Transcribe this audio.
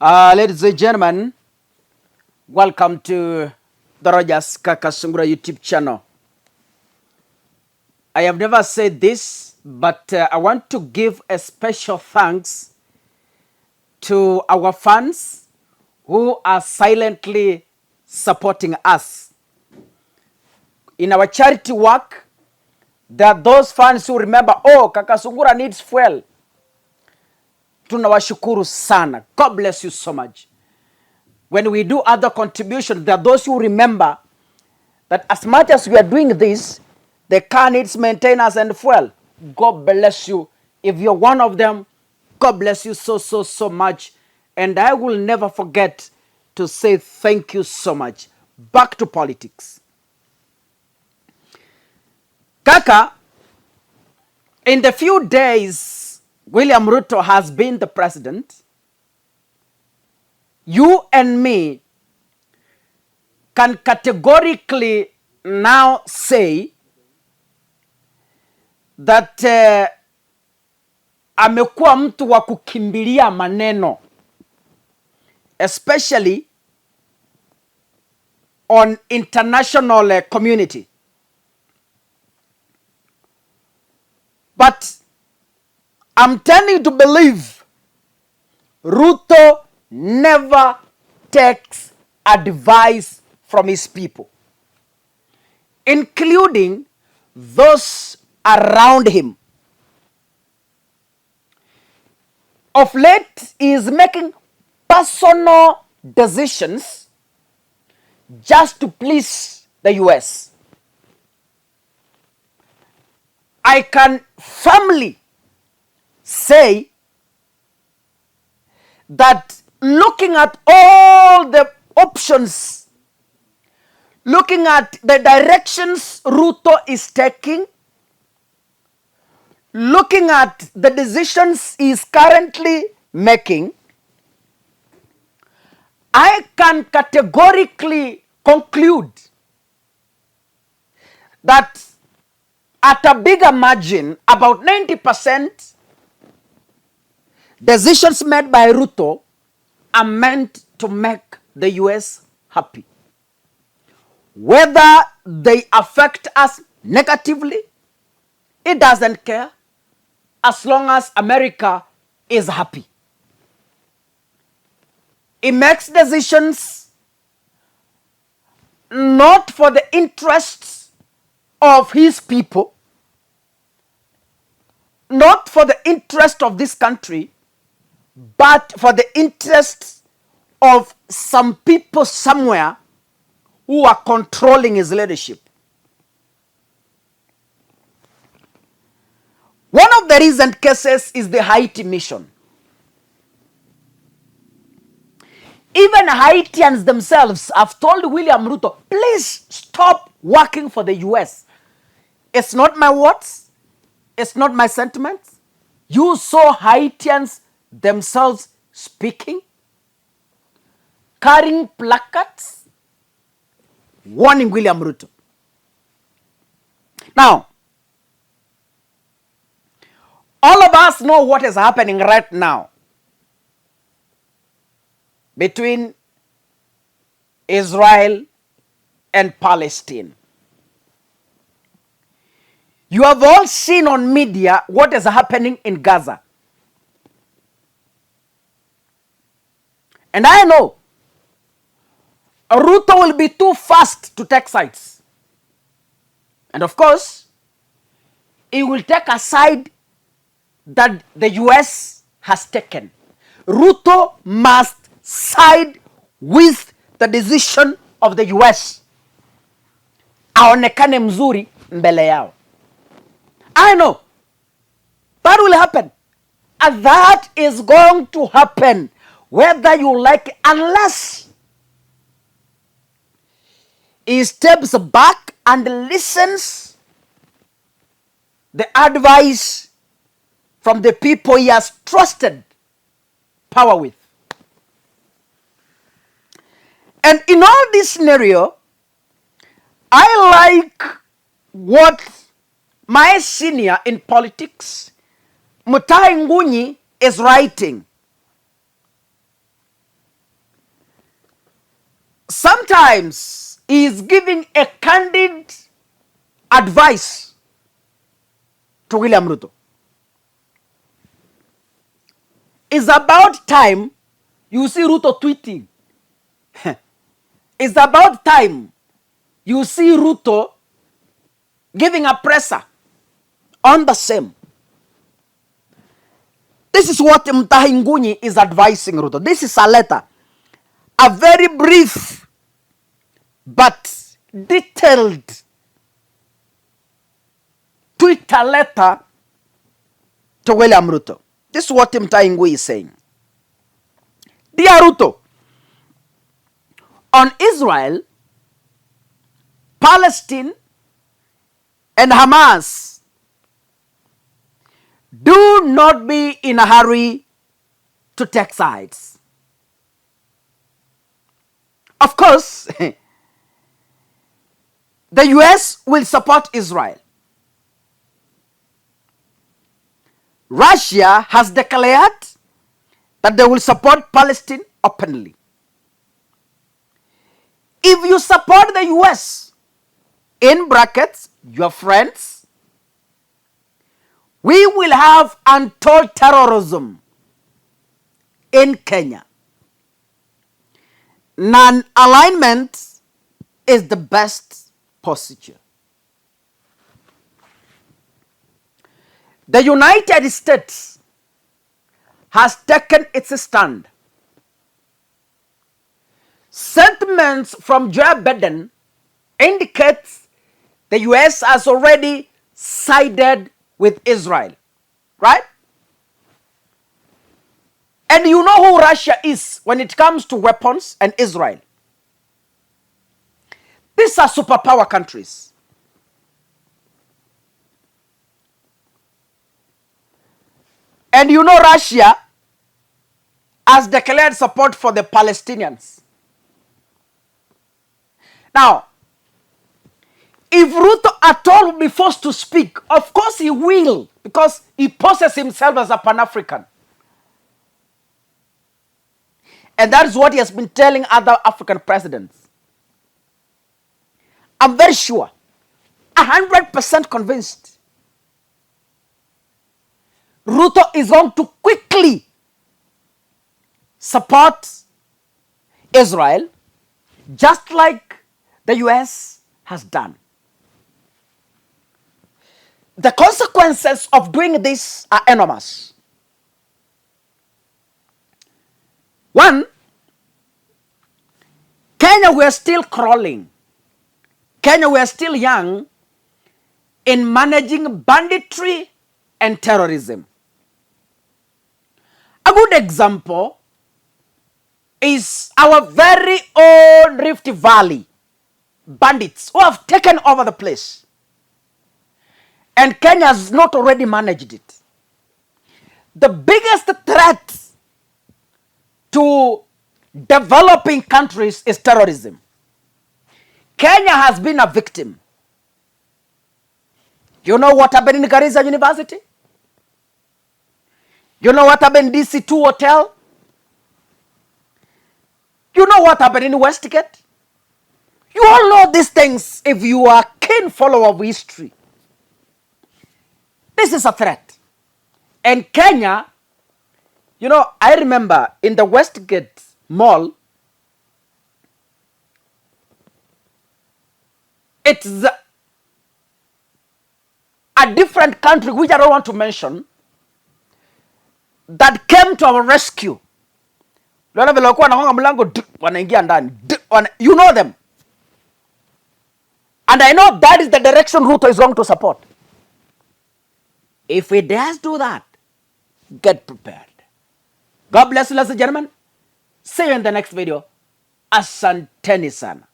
Ladies and gentlemen, welcome to the Rogers Kakasungura YouTube channel. I have never said this, but I want to give a special thanks to our fans who are silently supporting us. In our charity work, there are those fans who remember, oh, Kakasungura needs fuel. Tunawashukuru sana. God bless you so much. When we do other contributions, there are those who remember that as much as we are doing this, the car needs maintenance and fuel. God bless you. If you're one of them, God bless you so much. And I will never forget to say thank you so much. Back to politics. Kaka, in the few days William Ruto has been the president, you and me can categorically now say that amekuwa mtu wa kukimbilia maneno, especially on international community. But I'm tending to believe Ruto never takes advice from his people, including those around him. Of late, he is making personal decisions just to please the US. I can firmly say that looking at all the options, looking at the directions Ruto is taking, looking at the decisions he is currently making, I can categorically conclude that at a bigger margin, about 90%, decisions made by Ruto are meant to make the US happy. Whether they affect us negatively, it doesn't care, as long as America is happy. He makes decisions not for the interests of his people, not for the interest of this country, but for the interests of some people somewhere who are controlling his leadership. One of the recent cases is the Heti Mission. Even Haitians themselves have told William Ruto, please stop working for the US. It's not my words. It's not my sentiments. You saw Haitians themselves speaking, carrying placards, warning William Ruto. Now, all of us know what is happening right now between Israel and Palestine. You have all seen on media what is happening in Gaza. And I know Ruto will be too fast to take sides. And of course, he will take a side that the US has taken. Ruto must side with the decision of the US. Aonekane mzuri mbele yao. I know that will happen. And that is going to happen whether you like it, unless he steps back and listens the advice from the people he has trusted power with. And in all this scenario, I like what my senior in politics, Mutai Ngunyi, is writing. times he is giving a candid advice to William Ruto. It's about time you see Ruto tweeting. It's about time you see Ruto giving a presser on the same. This is what Mutahi Ngunyi is advising Ruto. This is a letter. A very brief but detailed Twitter letter to William Ruto. This is what Mutahi Ngunyi is saying. Dear Ruto, on Israel, Palestine, and Hamas, do not be in a hurry to take sides. Of course, the US will support Israel. Russia has declared that they will support Palestine openly. If you support the US, in brackets, your friends, we will have untold terrorism in Kenya. Non-alignment is the best posture. The United States has taken its stand. Sentiments from Joe Biden indicates the US has already sided with Israel, right? And you know who Russia is when it comes to weapons and Israel. These are superpower countries. And you know Russia has declared support for the Palestinians. Now, if Ruto at all will be forced to speak, of course he will, because he poses himself as a Pan-African. And that is what he has been telling other African presidents. I'm very sure, 100% convinced, Ruto is going to quickly support Israel, just like the US has done. The consequences of doing this are enormous. One, Kenya, we are still crawling. Kenya, we are still young in managing banditry and terrorism. A good example is our very own Rift Valley bandits who have taken over the place. And Kenya has not already managed it. The biggest threat to developing countries is terrorism. Kenya has been a victim. You know what happened in Garissa University? You know what happened in DC2 Hotel? You know what happened in Westgate? You all know these things if you are a keen follower of history. This is a threat. And Kenya, you know, I remember in the Westgate Mall, it's a different country, which I don't want to mention, that came to our rescue. You know them. And I know that is the direction Ruto is going to support. If he dares do that, get prepared. God bless you, ladies and gentlemen. See you in the next video. Asanteni sana.